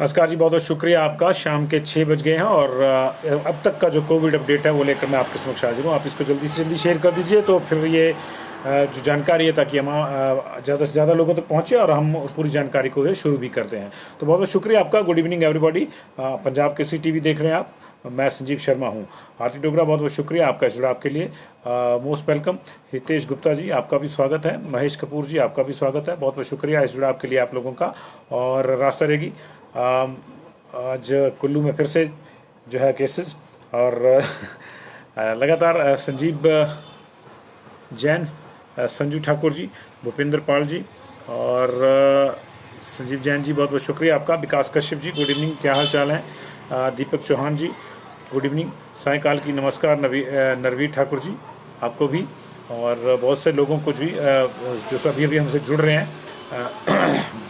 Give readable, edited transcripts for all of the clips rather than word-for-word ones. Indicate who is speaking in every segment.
Speaker 1: नमस्कार जी, बहुत बहुत शुक्रिया आपका। शाम के 6 बज गए हैं और अब तक का जो कोविड अपडेट है वो लेकर मैं आपके समक्ष हाजिर हूँ। आप इसको जल्दी से जल्दी शेयर कर दीजिए तो फिर ये जो जानकारी है ताकि हम ज़्यादा से ज़्यादा लोगों तक पहुँचे और हम पूरी जानकारी को शुरू भी करते हैं। तो बहुत बहुत शुक्रिया आपका। Good evening everybody. Punjab Kesari TV देख रहे हैं आप। मैं संजीव शर्मा हूँ। आरती डोगरा, बहुत बहुत शुक्रिया आपका इस जुड़ाव के लिए। Most welcome. हितेश गुप्ता जी, आपका भी स्वागत है। महेश कपूर जी, आपका भी स्वागत है। बहुत बहुत शुक्रिया इस जुड़ाव के लिए आप लोगों का। और रास्ता रेगी, आज कुल्लू में फिर से जो है केसेस और लगातार संजीव जैन, संजू ठाकुर जी, भूपेंद्र पाल जी और संजीव जैन जी, बहुत बहुत शुक्रिया आपका। विकास कश्यप जी, गुड इवनिंग, क्या हाल चाल है। दीपक चौहान जी, गुड इवनिंग। सायकाल की नमस्कार। नरवीर ठाकुर जी, आपको भी। और बहुत से लोगों को जी जो अभी अभी हमसे जुड़ रहे हैं।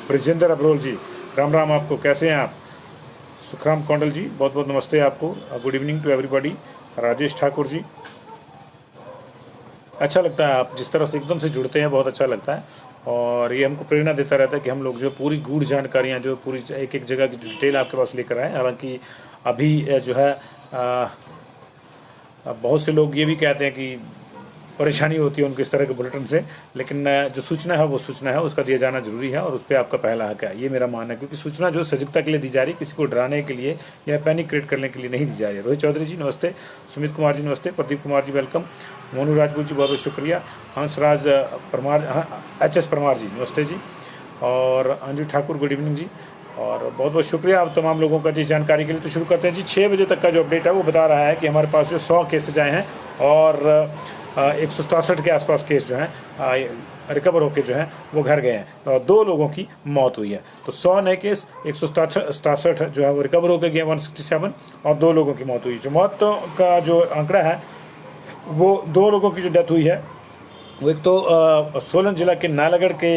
Speaker 1: ब्रजेंद्र अब्रोल जी, राम राम आपको, कैसे हैं आप। सुखराम कौंडल जी, बहुत बहुत नमस्ते आपको। Good evening to everybody. Rajesh Thakur ji, अच्छा लगता है आप जिस तरह से एकदम से जुड़ते हैं, बहुत अच्छा लगता है और ये हमको प्रेरणा देता रहता है कि हम लोग जो पूरी गूढ़ जानकारियाँ जो पूरी एक एक जगह की डिटेल आपके पास लेकर आए। हालांकि अभी जो है बहुत से लोग ये भी कहते हैं कि परेशानी होती है उनको इस तरह के बुलेटिन से, लेकिन जो सूचना है वो सूचना है, उसका दिया जाना जरूरी है और उस पर आपका पहला हक है, ये मेरा मानना है। क्योंकि सूचना जो सजगता के लिए दी जा रही है, किसी को डराने के लिए या पैनिक क्रिएट करने के लिए नहीं दी जा रही है। रोहित चौधरी जी नमस्ते, सुमित कुमार जी नमस्ते, प्रदीप कुमार जी वेलकम, मोनू राजपूत जी बहुत बहुत शुक्रिया, हंसराज परमार, HS परमार जी नमस्ते जी, और अंजू ठाकुर गुड इवनिंग जी, और बहुत बहुत शुक्रिया आप तमाम लोगों का जिस जानकारी के लिए। तो शुरू करते हैं जी। 6 बजे तक का जो अपडेट है वो बता रहा है कि हमारे पास जो 100 केसेज आए हैं और 167 के आसपास केस जो हैं रिकवर होकर जो है वो घर गए हैं और 2 लोगों की मौत हुई है। तो 100 नए केस, 167 जो है वो रिकवर होकर गए, 167, और 2 लोगों की मौत हुई। जो मौत का जो आंकड़ा है वो 2 लोगों की जो डेथ हुई है वो एक तो सोलन जिला के नालागढ़ के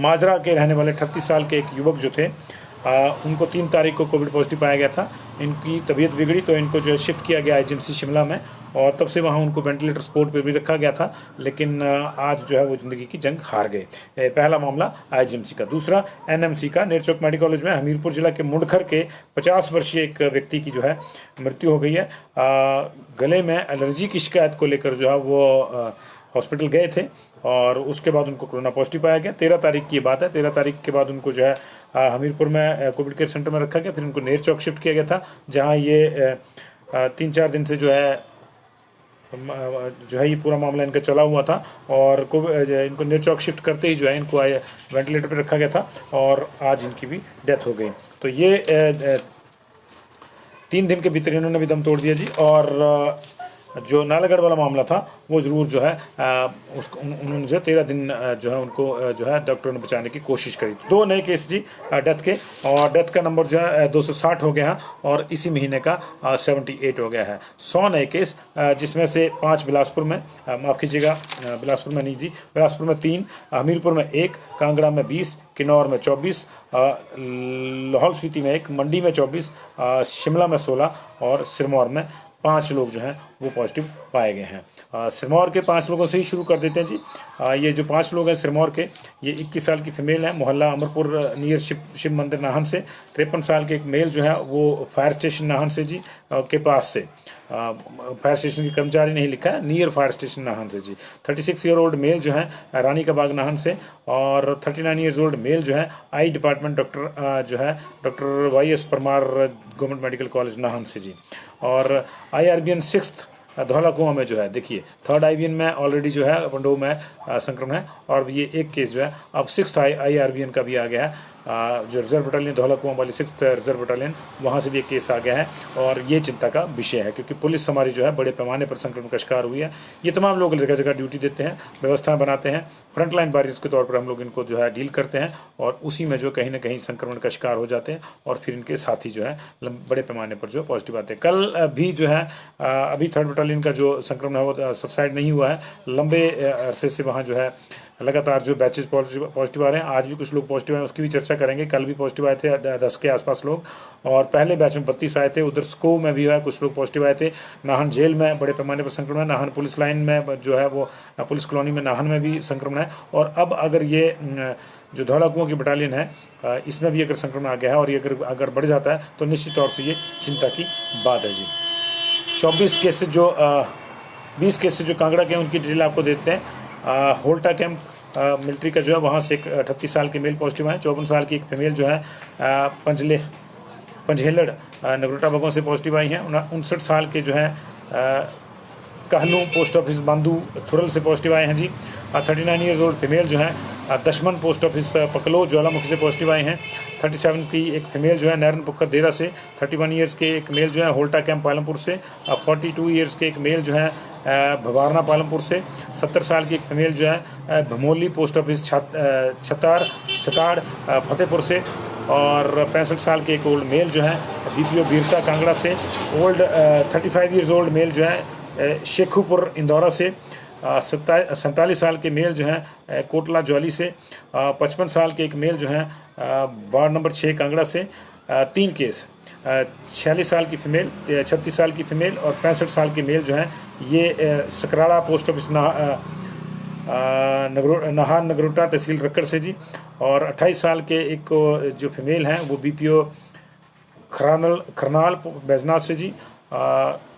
Speaker 1: माजरा के रहने वाले 38 साल के एक युवक जो थे, उनको 3 तारीख को कोविड पॉजिटिव पाया गया था। इनकी तबीयत बिगड़ी तो इनको जो है शिफ्ट किया गया IGMC शिमला में और तब से वहाँ उनको वेंटिलेटर सपोर्ट पे भी रखा गया था, लेकिन आज जो है वो ज़िंदगी की जंग हार गए। पहला मामला IGMC का। दूसरा NMC का, नेरचौक मेडिकल कॉलेज में हमीरपुर जिला के मुंडखर के 50 वर्षीय एक व्यक्ति की जो है मृत्यु हो गई है। गले में एलर्जी की शिकायत को लेकर जो है वो हॉस्पिटल गए थे और उसके बाद उनको कोरोना पॉजिटिव पाया गया। 13 तारीख की बात है। 13 तारीख के बाद उनको जो है हमीरपुर में कोविड केयर सेंटर में रखा गया, फिर उनको नेरचौक शिफ्ट किया गया था, जहां ये 3-4 दिन से जो है ये पूरा मामला इनका चला हुआ था और इनको नेरचौक शिफ्ट करते ही जो है इनको वेंटिलेटर पर रखा गया था और आज इनकी भी डेथ हो गई। तो ये 3 दिन के भीतर इन्होंने भी दम तोड़ दिया जी। और जो नालागढ़ वाला मामला था वो ज़रूर जो है उसको उन्होंने जो 13 दिन जो है उनको जो है डॉक्टरों ने बचाने की कोशिश करी। 2 नए केस जी डेथ के, और डेथ का नंबर जो है 260 हो गया है और इसी महीने का 78 हो गया है। 100 नए केस, जिसमें से 5 बिलासपुर में, माफ़ कीजिएगा बिलासपुर में नहीं जी, बिलासपुर में 3, हमीरपुर में 1, कांगड़ा में 20, किन्नौर में 24, लाहौल स्पीति में 1, मंडी में 24, शिमला में 16 और सिरमौर में 5 लोग जो हैं वो पॉजिटिव पाए गए हैं। सिरमौर के 5 लोगों से ही शुरू कर देते हैं जी। ये जो 5 लोग हैं सिरमौर के, ये 21 साल की फीमेल है, मोहल्ला अमरपुर नियर शिव मंदिर नाहन से। 53 साल के एक मेल जो है वो फायर स्टेशन नाहन से जी के पास से, फायर स्टेशन की कर्मचारी नहीं लिखा है, नियर फायर स्टेशन नाहन से जी। 36 ईयर ओल्ड मेल जो है रानी का बाग नाहन से, और 39 ईयर्स ओल्ड मेल जो है आई डिपार्टमेंट डॉक्टर जो है doctor YS Parmar government medical college Nahan से जी। और IRBN 6th धौला कुआं में जो है, देखिए 3rd IBN में ऑलरेडी जो है पंडो में संक्रमण है और ये एक केस जो है अब 6th IRBN का भी आ गया है। जो रिजर्व बटालियन धौला कुआं वाली 6th रिजर्व बटालियन, वहाँ से भी एक केस आ गया है और ये चिंता का विषय है क्योंकि पुलिस हमारी जो है बड़े पैमाने पर संक्रमण का शिकार हुई है। ये तमाम लोग जगह जगह ड्यूटी देते हैं, व्यवस्थाएं बनाते हैं, फ्रंटलाइन वॉरियर्स के तौर पर हम लोग इनको जो है डील करते हैं और उसी में जो कहीं ना कहीं संक्रमण का शिकार हो जाते हैं और फिर इनके साथी जो है बड़े पैमाने पर जो पॉजिटिव आते हैं। कल भी जो है अभी 3rd बटालियन का जो संक्रमण है वो सबसाइड नहीं हुआ है, लंबे अरसे से वहाँ जो है लगातार जो बैचेस पॉजिटिव आ रहे हैं, आज भी कुछ लोग पॉजिटिव आए उसकी भी चर्चा करेंगे। कल भी पॉजिटिव आए थे 10 के आसपास लोग, और पहले बैच में 32 आए थे। उधर स्को में भी है कुछ लोग पॉजिटिव आए थे। नाहन जेल में बड़े पैमाने पर संक्रमण है, नाहन पुलिस लाइन में जो है वो पुलिस कॉलोनी में नाहन में भी संक्रमण है। और अब अगर ये जो धौला कुआं की बटालियन है इसमें भी अगर संक्रमण आ गया है और ये अगर बढ़ जाता है तो निश्चित तौर से ये चिंता की बात है जी। 24 केसेज जो 20 केसेज जो कांगड़ा के उनकी डिटेल आपको देते हैं। होल्टा कैंप मिलिट्री का जो है वहाँ से एक 38 साल के मेल पॉजिटिव आए। 54 साल की एक फीमेल जो है पंजहेलड़ नगरोटा भगवान से पॉजिटिव आई हैं। 59 साल के जो है कहलू पोस्ट ऑफिस बांदू थुरल से पॉजिटिव आए हैं जी। 39 ईयर्स ओल्ड फीमेल जो है दशमन पोस्ट ऑफिस पकलो ज्वालामुखी से पॉजिटिव आए हैं। 37 की एक फीमेल जो है नैरन पुक्कर देरा से। 31 ईयर्स के एक मेल जो है होल्टा कैंप पालमपुर से। 42 ईयर्स के एक मेल जो है भवारना पालमपुर से। 70 साल की एक फीमेल जो है भमोली पोस्ट ऑफिस छताड़ फतेहपुर से। और 65 साल के एक ओल्ड मेल जो है बीपीओ बीरता कांगड़ा से। 35 ईयर्स ओल्ड मेल जो है शेखुपुर इंदौरा से। 47 साल के मेल जो हैं कोटला ज्वाली से। 55 साल के एक मेल जो हैं वार्ड नंबर 6 कांगड़ा से। 3 केस 46 साल की फीमेल, 36 साल की फीमेल और 65 साल के मेल जो हैं ये सकराड़ा पोस्ट ऑफिस नाहन नगरोटा तहसील रक्कड़ से जी। और 28 साल के एक जो फीमेल हैं वो बीपीओ खरनाल बैजनाथ से जी।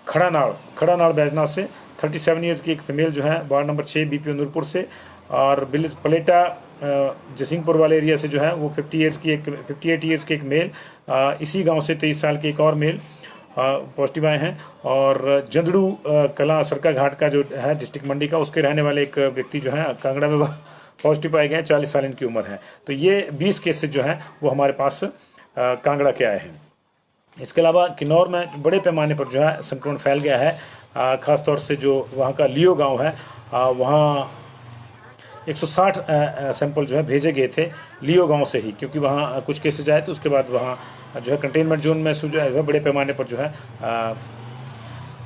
Speaker 1: खड़ानाड़ बैजनाथ से। 37 ईयर्स की एक फीमेल जो है वार्ड नंबर 6 बीपीओ नूरपुर से। और विलेज पलेटा जसिंगपुर वाले एरिया से जो है वो 58 ईयर्स के एक मेल, इसी गांव से 23 साल के एक और मेल पॉजिटिव आए हैं। और जंदड़ू कला सरका घाट का जो है डिस्ट्रिक्ट मंडी का, उसके रहने वाले एक व्यक्ति जो है कांगड़ा में पॉजिटिव पाए गए हैं। 40 साल इनकी उम्र है। तो ये 20 केसेज जो हैं वो हमारे पास कांगड़ा के आए हैं। इसके अलावा किन्नौर में बड़े पैमाने पर जो है संक्रमण फैल गया है। ख़ासतौर से जो वहाँ का लियो गांव है वहाँ 160 सैंपल जो है भेजे गए थे लियो गांव से ही, क्योंकि वहाँ कुछ केसेज आए थे। उसके बाद वहाँ जो है कंटेनमेंट जोन में जो है बड़े पैमाने पर जो है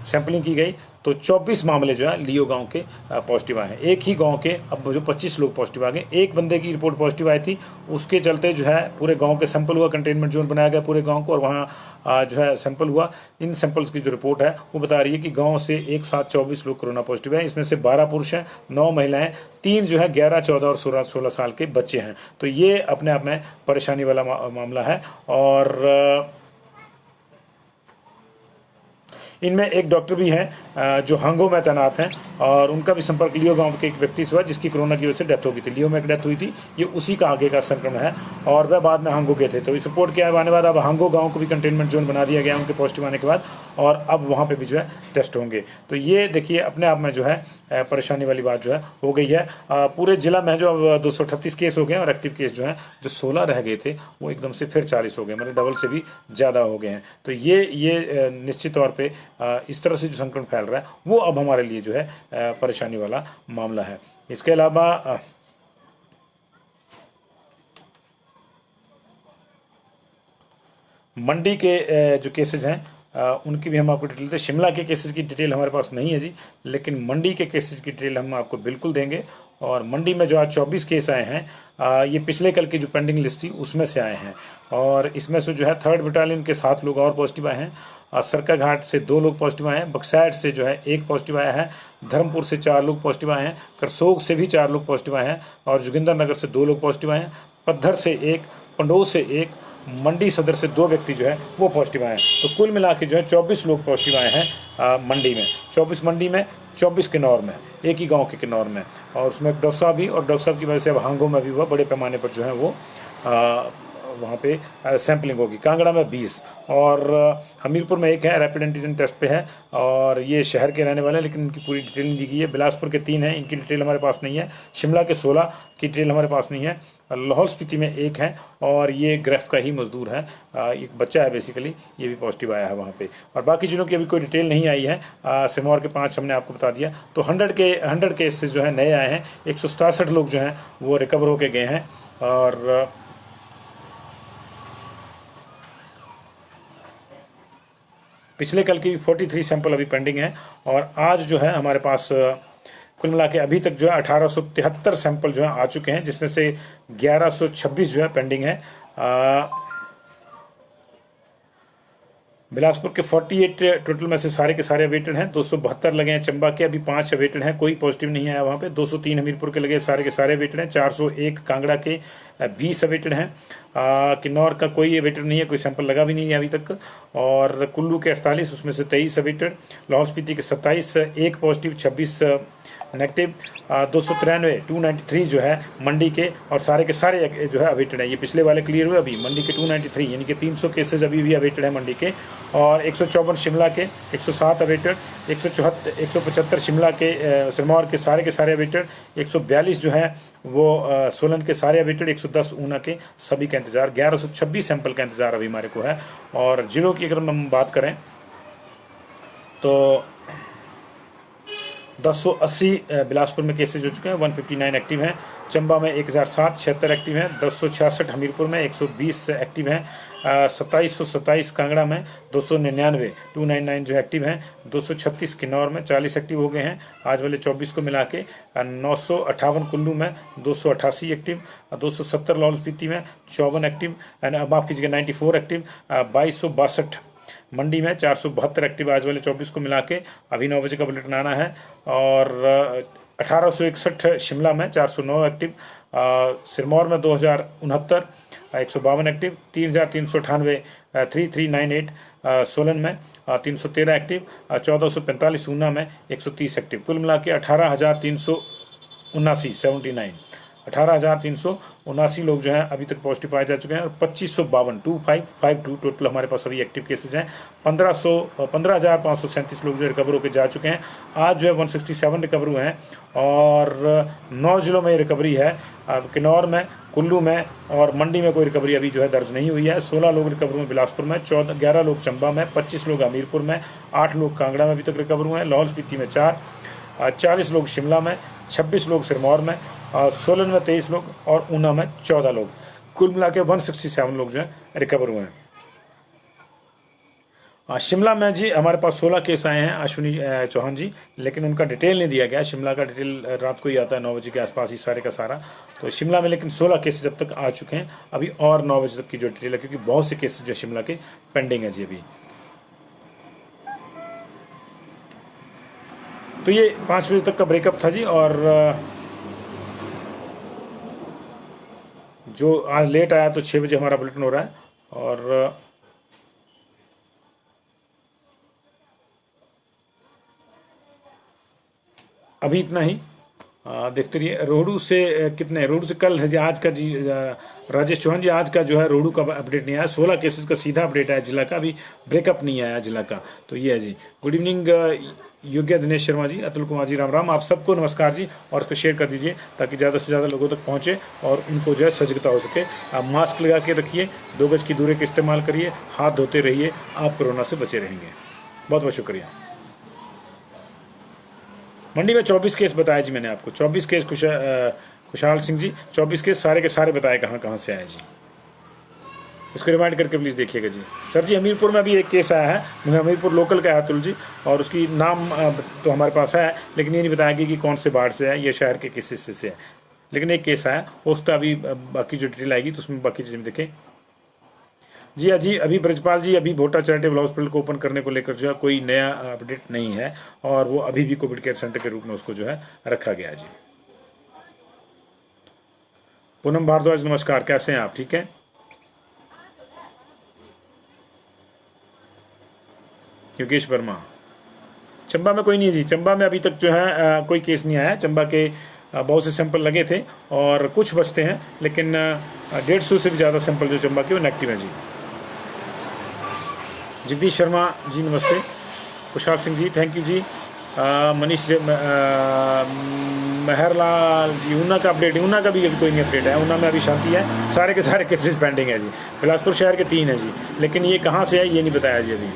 Speaker 1: सैंपलिंग की गई। तो 24 मामले जो है लियो गांव के पॉजिटिव आए हैं। एक ही गांव के अब जो 25 लोग पॉजिटिव आ गए। एक बंदे की रिपोर्ट पॉजिटिव आई थी, उसके चलते जो है पूरे गांव के सैंपल हुआ, कंटेनमेंट जोन बनाया गया पूरे गांव को, और वहाँ जो है सैंपल हुआ। इन सैंपल्स की जो रिपोर्ट है वो बता रही है कि गांव से एक साथ 24 लोग कोरोना पॉजिटिव हैं। इसमें से 12 पुरुष हैं, 9 महिलाएं, 3 जो है 11, 14 और 16 साल के बच्चे हैं। तो ये अपने आप में परेशानी वाला मामला है। और इनमें एक डॉक्टर भी हैं जो हांगो में तैनात हैं, और उनका भी संपर्क लियो गांव के एक व्यक्ति से हुआ जिसकी कोरोना की वजह से डेथ हो गई थी। लियो में एक डेथ हुई थी, ये उसी का आगे का संक्रमण है, और वह बाद में हांगो गए थे। तो इस रिपोर्ट के आने बाद अब हांगो गांव को भी कंटेनमेंट जोन बना दिया गया उनके पॉजिटिव आने के बाद, और अब वहाँ पर भी जो है टेस्ट होंगे। तो ये देखिए अपने आप में जो है परेशानी वाली बात जो है हो गई है। पूरे जिला में जो अब 238 केस हो गए, और एक्टिव केस जो हैं जो 16 रह गए थे वो एकदम से फिर 40 हो गए, मतलब डबल से भी ज़्यादा हो गए हैं। तो ये निश्चित तौर पे इस तरह से जो संक्रमण फैल रहा है वो अब हमारे लिए जो है परेशानी वाला मामला है। इसके अलावा मंडी के जो केसेज हैं उनकी भी हम आपको डिटेल दें। शिमला के केसेस की डिटेल हमारे पास नहीं है जी, लेकिन मंडी के केसेस की डिटेल हम आपको बिल्कुल देंगे। और मंडी में जो आज 24 केस आए हैं ये पिछले कल की जो पेंडिंग लिस्ट थी उसमें से आए हैं, और इसमें से जो है 3rd बटालियन के 7 लोग और पॉजिटिव आए हैं। सरका घाट से 2 लोग पॉजिटिव आए हैं। बक्सैट से जो है 1 पॉजिटिव आया है। धर्मपुर से 4 लोग पॉजिटिव आए हैं। करसोग से भी 4 लोग पॉजिटिव आए हैं, और जोगिंदर नगर से 2 लोग पॉजिटिव आए हैं। पद्धर से 1, पंडोह से 1, मंडी सदर से 2 व्यक्ति जो है वो पॉजिटिव आए हैं। तो कुल मिला के जो है 24 लोग पॉजिटिव आए हैं मंडी में। 24 मंडी में, 24 किन्नौर में, एक ही गांव के किन्नौर में, और उसमें डॉक्टर साहब भी, और डॉक्टर साहब की वजह से अब हांगो में भी हुआ। बड़े पैमाने पर जो है वो वहाँ पे सैम्पलिंग होगी। कांगड़ा में 20, और हमीरपुर में 1 है, रैपिड एंटीजन टेस्ट पे है, और ये शहर के रहने वाले हैं, लेकिन इनकी पूरी डिटेल नहीं दी गई है। बिलासपुर के 3 हैं, इनकी डिटेल हमारे पास नहीं है। शिमला के 16 की डिटेल हमारे पास नहीं है। लाहौल स्पीति में 1 है, और ये ग्रेफ का ही मजदूर है, एक बच्चा है बेसिकली, ये भी पॉजिटिव आया है वहाँ पे। और बाकी जिलों की अभी कोई डिटेल नहीं आई है। सिरमौर के 5 हमने आपको बता दिया। तो 100 केसेस जो है नए आए हैं। 167 लोग जो हैं वो रिकवर होके गए हैं, और पिछले कल की 43 सैंपल अभी पेंडिंग है। और आज जो है हमारे पास कुल मिला के अभी तक जो है 1873 सैंपल जो है आ चुके हैं, जिसमें से 1126 जो है पेंडिंग है। बिलासपुर के 48 टोटल में से सारे के सारे अवेटेड हैं। 272 लगे हैं चंबा के, अभी 5 अवेटेड हैं, कोई पॉजिटिव नहीं आया वहाँ पे। 203 हमीरपुर के लगे, सारे के सारे अवेटेड हैं। 401 कांगड़ा के 20 अवेटेड हैं। किन्नौर का कोई अवेटेड नहीं है, कोई सैंपल लगा भी नहीं है अभी तक। और कुल्लू के 48, उसमें से 23 अवेटेड। लाहौल स्पीति के 27, 1 पॉजिटिव, 26 नेगेटिव। 293 जो है मंडी के, और सारे के सारे जो है अवेटेड है। ये पिछले वाले क्लियर हुए, अभी मंडी के 293 यानी कि 300 केसेज अभी भी अवेटेड है मंडी के। और 154 शिमला के, 107 अवेटेड। 175 शिमला के सिरमौर के सारे अवेटेड। 142 जो है वो सोलन के सारे अवेटेड। 110 ऊना के, सभी का इंतजार। 1126 सैंपल का इंतजार अभी हमारे को है। और जिलों की अगर हम बात करें तो 1080 बिलासपुर में केसेज हो चुके हैं, 159 एक्टिव हैं। चंबा में 1076 एक्टिव हैं। 1066 हमीरपुर में, 120 एक्टिव हैं। 2727 कांगड़ा में, 299 जो एक्टिव हैं। 236 किन्नौर में, 40 एक्टिव हो गए हैं आज वाले 24 को मिला के। 958 कुल्लू में, 288 एक्टिव। 270 लाहौल स्पीति में, 54 एक्टिव, माफ कीजिएगा 94 एक्टिव। 2262 मंडी में, 472 एक्टिव आज वाले 24 को मिला के। अभी 9 बजे का बुलेटिन आना है। और 1861 शिमला में, 409 एक्टिव। सिरमौर में 2069, 152 एक्टिव। 3398 3398 सोलन में, 313 एक्टिव। 1445 ऊना में, 130 एक्टिव। कुल मिला के 18,379 18,379 लोग जो हैं अभी तक पॉजिटिव पाए जा चुके हैं। और 2552 टोटल हमारे पास अभी एक्टिव केसेज हैं। 15,537 लोग जो रिकवर होकर जा चुके हैं। आज जो है 167 रिकवर हुए हैं, और 9 जिलों में रिकवरी है। किन्नौर में, कुल्लू में और मंडी में कोई रिकवरी अभी जो है दर्ज नहीं हुई है। 16 लोग रिकवर हुए बिलासपुर में, 11 लोग चंबा में, 25 लोग हमीरपुर में, 8 लोग कांगड़ा में अभी तक रिकवर हुए हैं। लाहौल स्पीति में 4, 40 लोग शिमला में, 26 लोग सिरमौर में, सोलन में 23 लोग और ऊना में 14 लोग। कुल मिला के 167 लोग जो है रिकवर हुए हैं। शिमला में जी हमारे पास 16 केस आए हैं अश्विनी चौहान जी, लेकिन उनका डिटेल नहीं दिया गया। शिमला का डिटेल रात को ही आता है 9 बजे के आसपास ही सारे का सारा। तो शिमला में लेकिन 16 केसेस अब तक आ चुके हैं अभी, और 9 बजे तक की जो डिटेल है, क्योंकि बहुत से केसेस जो शिमला के पेंडिंग है जी अभी। तो ये 5 बजे तक का ब्रेकअप था जी। और जो आज लेट आया तो 6 बजे हमारा बुलेटिन हो रहा है। और अभी इतना ही, देखते रहिए। रोहडू से कितने, रोहडू से कल है जी, आज का जी राजेश चौहान जी, आज का जो है रोहडू का अपडेट नहीं आया। 16 केसेस का सीधा अपडेट आया जिला का, अभी ब्रेकअप नहीं आया जिला का। तो ये है जी। गुड इवनिंग योग्य दिनेश शर्मा जी, अतुल कुमार जी, राम राम आप सबको नमस्कार जी। और इसको शेयर कर दीजिए ताकि ज़्यादा से ज़्यादा लोगों तक पहुँचे और उनको जो है सजगता हो सके। आप मास्क लगा के रखिए, 2 गज की दूरी का इस्तेमाल करिए, हाथ धोते रहिए, आप कोरोना से बचे रहेंगे। बहुत बहुत शुक्रिया। मंडी में 24 केस बताया जी मैंने आपको, 24 केस। खुशहाल सिंह जी 24 केस, सारे के सारे बताए कहाँ कहाँ से आए जी। इसको रिमाइंड करके प्लीज़ देखिएगा जी। सर जी हमीरपुर में अभी एक केस आया है, मुझे हमीरपुर लोकल का है अतुल जी, और उसकी नाम तो हमारे पास है, लेकिन ये नहीं बताया गया कि कौन से वार्ड से है, ये शहर के किस हिस्से से है। लेकिन एक केस आया, उसका अभी बाकी जो डिटेल आएगी तो उसमें बाकी चीज़ें देखें जी। अजी अभी ब्रजपाल जी, अभी भोटा चैरिटेबल हॉस्पिटल को ओपन करने को लेकर जो है कोई नया अपडेट नहीं है, और वो अभी भी कोविड केयर सेंटर के रूप में उसको जो है रखा गया जी। पूनम भारद्वाज नमस्कार, कैसे हैं आप, ठीक हैं? योगेश वर्मा, चंबा में कोई नहीं है जी। चंबा में अभी तक जो है कोई केस नहीं आया। चंबा के बहुत से सैंपल लगे थे और कुछ बचते हैं, लेकिन 150 से भी ज़्यादा सैंपल जो चंबा के वो नेगेटिव हैं जी। जगदीश शर्मा जी नमस्ते। खुशहाल सिंह जी थैंक यू जी। मनीष मेहरलाल जी, ऊना का अपडेट, ऊना का भी अभी कोई नहीं अपडेट है। ऊना में अभी शांति है, सारे के सारे केसेस पेंडिंग है जी। बिलासपुर शहर के 3 है जी, लेकिन ये कहाँ से है ये नहीं बताया जी अभी।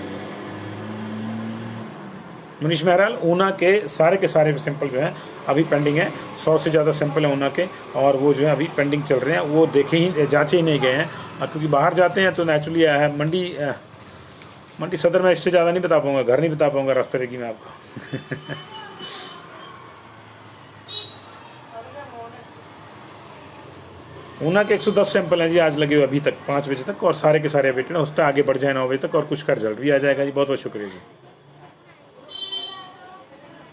Speaker 1: मनीष मेहराल, ऊना के सारे सैंपल जो हैं अभी पेंडिंग है। 100 से ज़्यादा सैंपल हैं ऊना के, और वो जो है अभी पेंडिंग चल रहे हैं। वो देखे ही, जांचे ही नहीं गए हैं, क्योंकि बाहर जाते हैं तो नेचुरली है। मंडी सदर में इससे ज़्यादा नहीं बता पाऊँगा, घर नहीं बता पाऊँगा रास्ते की मैं आपको। ऊना के 110 सैंपल हैं जी आज लगे हुए अभी तक 5 बजे तक, और सारे के सारे वेटेड हैं। उस पर आगे बढ़ जाए 9 बजे तक और कुछ कर जल्दी आ जाएगा जी। बहुत बहुत शुक्रिया जी।